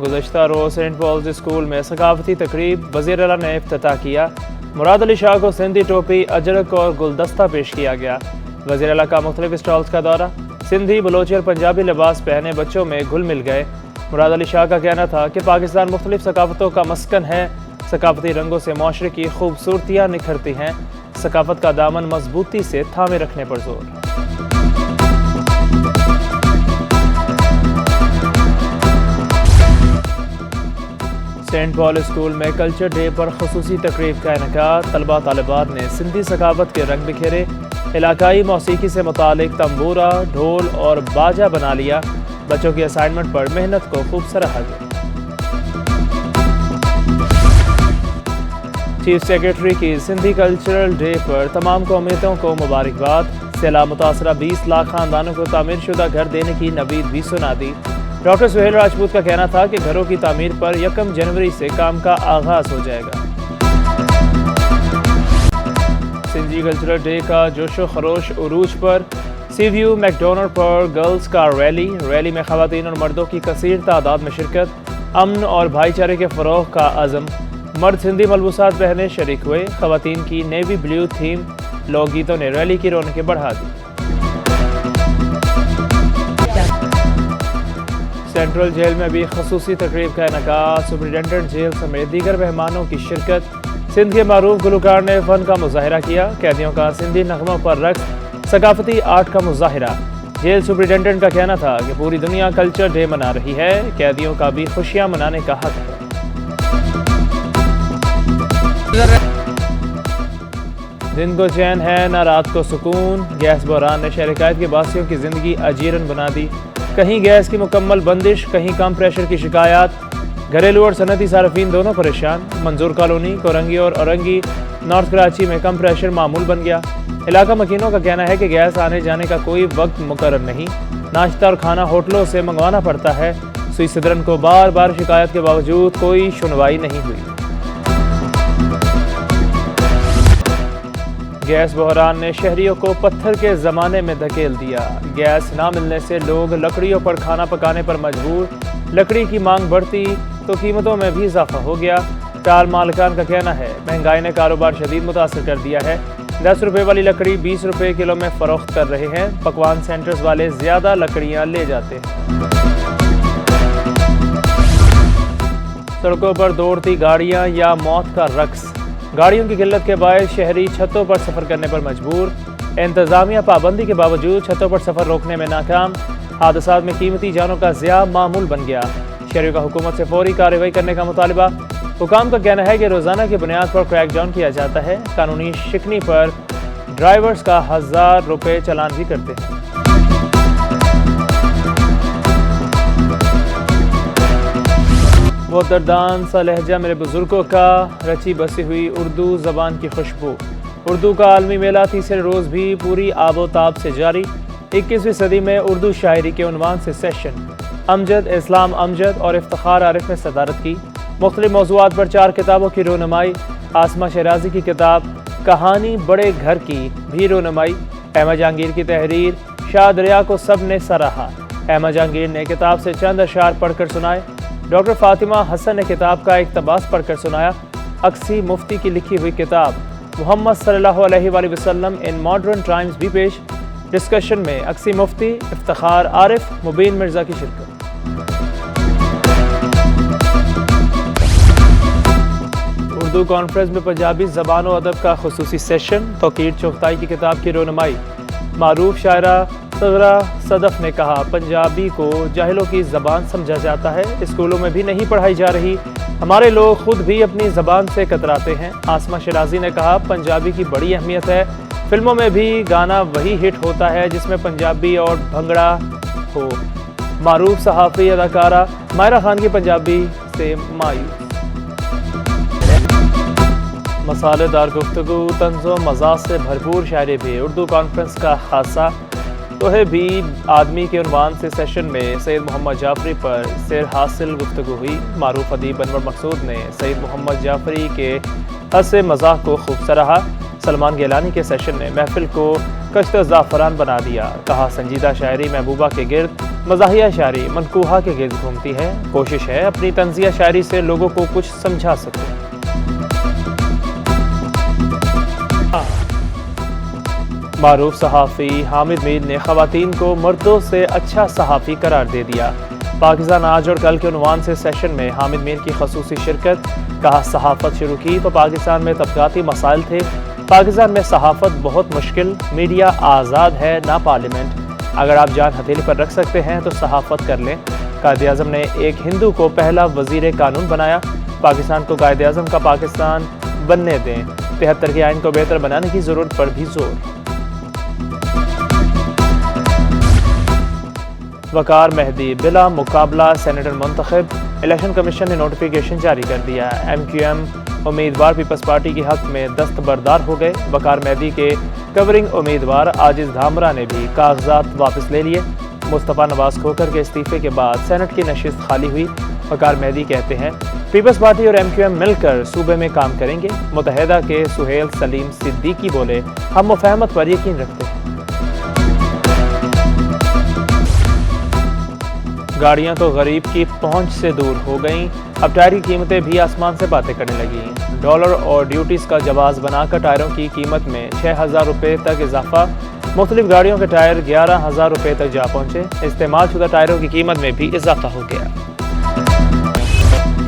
گزشتہ روز Saint Paul's school میں ثقافتی تقریب وزیر اعلیٰ نے افتتاح کیا۔ مراد علی شاہ کو سندھی ٹوپی، اجرک اور گلدستہ پیش کیا گیا۔ وزیر اعلیٰ کا مختلف اسٹالز کا دورہ، سندھی، بلوچی اور پنجابی لباس پہنے بچوں میں گھل مل گئے۔ مراد علی شاہ کا کہنا تھا کہ پاکستان مختلف ثقافتوں کا مسکن ہے، ثقافتی رنگوں سے معاشرے کی خوبصورتیاں نکھرتی ہیں، ثقافت کا دامن مضبوطی سے تھامے رکھنے پر زور۔ سینٹ پال اسکول میں کلچر ڈے پر خصوصی تقریب کا انعقاد، طلباء طالبات نے سندھی ثقافت کے رنگ بکھیرے، علاقائی موسیقی سے متعلق تنبورہ، ڈھول اور باجا بنا لیا۔ بچوں کی اسائنمنٹ پر محنت کو خوب سراہا گیا۔ چیف سیکرٹری کی سندھی کلچرل ڈے پر تمام قومیتوں کو مبارکباد۔ سیلاب متاثرہ 20 لاکھ خاندانوں کو تعمیر شدہ گھر دینے کی نوید بھی سنا دی۔ ڈاکٹر سہیل راجپوت کا کہنا تھا کہ گھروں کی تعمیر پر 1 جنوری سے کام کا آغاز ہو جائے گا۔ سندھی کلچرل ڈے کا جوش و خروش عروج پر، سی ویو میکڈونلڈ پر گرلز کا ریلی میں خواتین اور مردوں کی کثیر تعداد میں شرکت، امن اور بھائی چارے کے فروغ کا عزم۔ مرد سندھی ملبوسات پہنے شریک ہوئے، خواتین کی نیوی بلیو تھیم لوک گیتوں نے ریلی کی رونقیں بڑھا دی۔ سینٹرل جیل میں بھی خصوصی تقریب کا انعقاد، سپرنٹینڈنٹ جیل سمیت دیگر مہمانوں کی شرکت۔ سندھ کے معروف گلوکار نے فن کا مظاہرہ کیا، قیدیوں کا سندھی نغموں پر رقص، ثقافتی آرٹ کا مظاہرہ۔ جیل سپرنٹینڈنٹ کا کہنا تھا کہ پوری دنیا کلچر ڈے منا رہی ہے، قیدیوں کا بھی خوشیاں منانے کا حق ہے۔ دن کو چین ہے نہ رات کو سکون، گیس بحران نے شہر قائد کے باسیوں کی زندگی اجیرن بنا دی۔ کہیں گیس کی مکمل بندش، کہیں کم پریشر کی شکایات، گھریلو اور صنعتی صارفین دونوں پریشان۔ منظور کالونی، کورنگی اور اورنگی نارتھ کراچی میں کم پریشر معمول بن گیا۔ علاقہ مکینوں کا کہنا ہے کہ گیس آنے جانے کا کوئی وقت مقرر نہیں، ناشتہ اور کھانا ہوٹلوں سے منگوانا پڑتا ہے۔ سوئی صدرن کو بار بار شکایت کے باوجود کوئی سنوائی نہیں ہوئی۔ گیس بحران نے شہریوں کو پتھر کے زمانے میں دھکیل دیا۔ گیس نہ ملنے سے لوگ لکڑیوں پر کھانا پکانے پر مجبور، لکڑی کی مانگ بڑھتی تو قیمتوں میں بھی اضافہ ہو گیا۔ ٹال مالکان کا کہنا ہے مہنگائی نے کاروبار شدید متاثر کر دیا ہے، 10 روپے والی لکڑی 20 روپے کلو میں فروخت کر رہے ہیں، پکوان سینٹرز والے زیادہ لکڑیاں لے جاتے ہیں۔ سڑکوں پر دوڑتی گاڑیاں یا موت کا رقص، گاڑیوں کی قلت کے باعث شہری چھتوں پر سفر کرنے پر مجبور، انتظامیہ پابندی کے باوجود چھتوں پر سفر روکنے میں ناکام، حادثات میں قیمتی جانوں کا ضیاع معمول بن گیا۔ شہریوں کا حکومت سے فوری کارروائی کرنے کا مطالبہ، حکام کا کہنا ہے کہ روزانہ کی بنیاد پر کریک ڈاؤن کیا جاتا ہے، قانونی شکنی پر ڈرائیورز کا 1000 روپے چالان بھی کرتے ہیں۔ وہ دردان سا لہجہ میرے بزرگوں کا، رچی بسی ہوئی اردو زبان کی خوشبو۔ اردو کا عالمی میلہ تیسرے روز بھی پوری آب و تاب سے جاری۔ 21ویں صدی میں اردو شاعری کے عنوان سے سیشن، امجد، اسلام امجد اور افتخار عارف نے صدارت کی۔ مختلف موضوعات پر 4 کتابوں کی رونمائی، آسمہ شیرازی کی کتاب کہانی بڑے گھر کی بھی رونمائی، احمد جہانگیر کی تحریر شاہ دریا کو سب نے سراہا۔ احمد جہانگیر نے کتاب سے چند اشعار پڑھ کر سنائے۔ ڈاکٹر فاطمہ حسن نے کتاب کا اقتباس پڑھ کر سنایا۔ اقصی مفتی کی لکھی ہوئی کتاب محمد صلی اللہ علیہ وآلہ وسلم ان ماڈرن ٹائمز بھی پیش۔ ڈسکشن میں اقصی مفتی، افتخار عارف، مبین مرزا کی شرکت۔ اردو کانفرنس میں پنجابی زبان و ادب کا خصوصی سیشن، توقیر چغتائی کی کتاب کی رونمائی۔ معروف شاعرہ صغرا صدف نے کہا پنجابی کو جاہلوں کی زبان سمجھا جاتا ہے، اسکولوں میں بھی نہیں پڑھائی جا رہی، ہمارے لوگ خود بھی اپنی زبان سے کتراتے ہیں۔ آسمہ شیرازی نے کہا پنجابی کی بڑی اہمیت ہے، فلموں میں بھی گانا وہی ہٹ ہوتا ہے جس میں پنجابی اور بھنگڑا ہو۔ معروف صحافی اداکارہ ماہرہ خان کی پنجابی سے مایوس۔ مسالے دار گفتگو، طنز و مزاح سے بھرپور شاعری بھی۔ اردو کانفرنس کا خاصہ توحے بھی آدمی کے عنوان سے سیشن میں سید محمد جعفری پر سیر حاصل گفتگو ہوئی۔ معروف ادیب انور مقصود نے سید محمد جعفری کے ہنسے مزاح کو خوب سراہا۔ سلمان گیلانی کے سیشن نے محفل کو کشت زعفران بنا دیا، کہا سنجیدہ شاعری محبوبہ کے گرد مزاحیہ شاعری منقوہہ کے گرد گھومتی ہے، کوشش ہے اپنی طنزیہ شاعری سے لوگوں کو کچھ سمجھا سکے۔ معروف صحافی حامد میر نے خواتین کو مردوں سے اچھا صحافی قرار دے دیا۔ پاکستان آج اور کل کے عنوان سے سیشن میں حامد میر کی خصوصی شرکت۔ کہا صحافت شروع کی تو پاکستان میں طبقاتی مسائل تھے، پاکستان میں صحافت بہت مشکل، میڈیا آزاد ہے نہ پارلیمنٹ، اگر آپ جان ہتھیلی پر رکھ سکتے ہیں تو صحافت کر لیں۔ قائد اعظم نے ایک ہندو کو پہلا وزیر قانون بنایا، پاکستان کو قائد اعظم کا پاکستان بننے دیں، 73 کے آئین کو بہتر بنانے کی ضرورت پر بھی زور۔ وقار مہدی بلا مقابلہ سینیٹر منتخب، الیکشن کمیشن نے نوٹیفیکیشن جاری کر دیا۔ ایم کیو ایم امیدوار پیپلز پارٹی کے حق میں دستبردار ہو گئے۔ وقار مہدی کے کورنگ امیدوار عاجز دھامرا نے بھی کاغذات واپس لے لیے۔ مصطفیٰ نواز کھوکھر کے استعفے کے بعد سینٹ کی نشست خالی ہوئی۔ وقار مہدی کہتے ہیں پیپلز پارٹی اور ایم کیو ایم مل کر صوبے میں کام کریں گے۔ متحدہ کے سہیل سلیم صدیقی بولے ہم مفاہمت پر یقین رکھتے ہیں۔ گاڑیاں تو غریب کی پہنچ سے دور ہو گئیں، اب ٹائر کی قیمتیں بھی آسمان سے باتیں کرنے لگیں۔ ڈالر اور ڈیوٹیز کا جواز بنا کر ٹائروں کی قیمت میں 6,000 روپے تک اضافہ، مختلف گاڑیوں کے ٹائر 11,000 روپے تک جا پہنچے۔ استعمال شدہ ٹائروں کی قیمت میں بھی اضافہ ہو گیا۔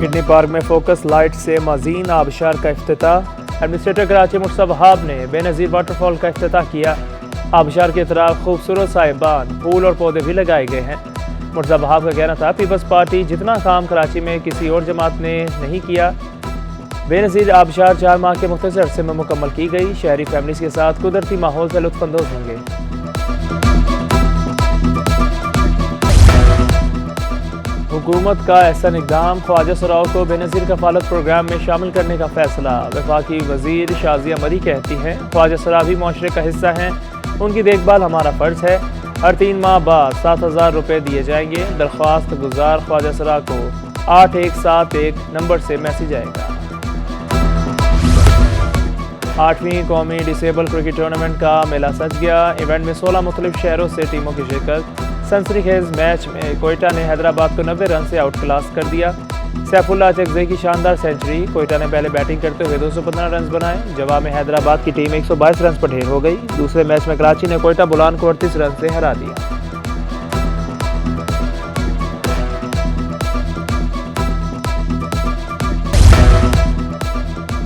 کڈنی پارک میں فوکس لائٹ سے مزین آبشار کا افتتاح، ایڈمنسٹریٹر کراچی مرتضیٰ وہاب نے بے نظیر واٹر فال کا افتتاح کیا۔ آبشار کے اطراف خوبصورت سائبان، پھول اور پودے بھی لگائے گئے ہیں۔ مرتضیٰ وہاب کا کہنا تھا پیپلز پارٹی جتنا کام کراچی میں کسی اور جماعت نے نہیں کیا۔ بے نظیر آبشار 4 ماہ کے مختصر عرصے میں مکمل کی گئی، شہری فیملیز کے ساتھ قدرتی ماحول سے لطف اندوز ہوں گے۔ حکومت کا احسن اقدام، خواجہ سراؤ کو بے نظیر کفالت پروگرام میں شامل کرنے کا فیصلہ۔ وفاقی وزیر شازیہ مری کہتی ہیں خواجہ سراؤ بھی معاشرے کا حصہ ہیں، ان کی دیکھ بھال ہمارا فرض ہے۔ ہر 3 ماہ بعد 7,000 روپے دیے جائیں گے۔ درخواست گزار خواجہ سرا کو 8171 نمبر سے میسج آئے گا۔ 8ویں قومی ڈسیبل کرکٹ ٹورنامنٹ کا میلہ سج گیا۔ ایونٹ میں 16 مختلف شہروں سے ٹیموں کی شرکت۔ سنسنی خیز میچ میں کوئٹہ نے حیدرآباد کو 90 رن سے آؤٹ کلاس کر دیا۔ سیف اللہ اچکزئی کی شاندار سینچری، کوئٹہ نے پہلے بیٹنگ کرتے ہوئے 215 رنز بنائے۔ جواب میں حیدرآباد کی ٹیم 122 رنز پر ڈھیر ہو گئی۔ دوسرے میچ میں کراچی نے کوئٹہ بلان کو 38 رن سے ہرا دیا۔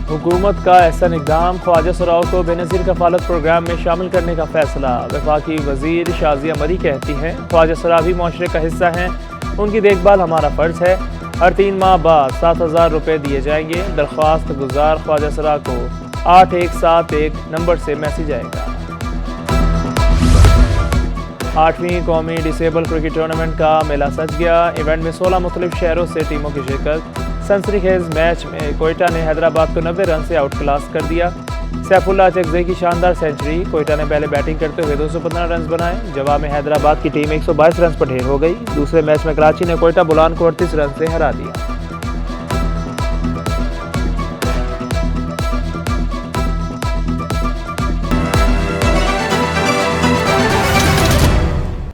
حکومت کا احسن اقدام، خواجہ سراؤ کو بے نظیر کفالت پروگرام میں شامل کرنے کا فیصلہ۔ وفاقی وزیر شازیہ مری کہتی ہیں خواجہ سراؤ بھی معاشرے کا حصہ ہیں، ان کی دیکھ بھال ہمارا فرض ہے۔ ہر 3 ماہ بعد 7,000 روپے دیے جائیں گے۔ درخواست گزار خواجہ سرا کو 8171 نمبر سے میسج آئے گا۔ 8ویں قومی ڈسیبل کرکٹ ٹورنامنٹ کا میلہ سج گیا۔ ایونٹ میں 16 مختلف شہروں سے ٹیموں کی شرکت۔ سنسنی خیز میچ میں کوئٹہ نے حیدرآباد کو 90 رن سے آؤٹ کلاس کر دیا۔ سیف اللہ اچکزئی کی شاندار سینچری، کوئٹہ نے پہلے بیٹنگ کرتے ہوئے 215 رنز بنائے۔ جواب میں حیدرآباد کی ٹیم 122 رنز پر ڈھیر ہو گئی۔ دوسرے میچ میں کراچی نے کوئٹہ بلان کو 38 رن سے ہرا دیا۔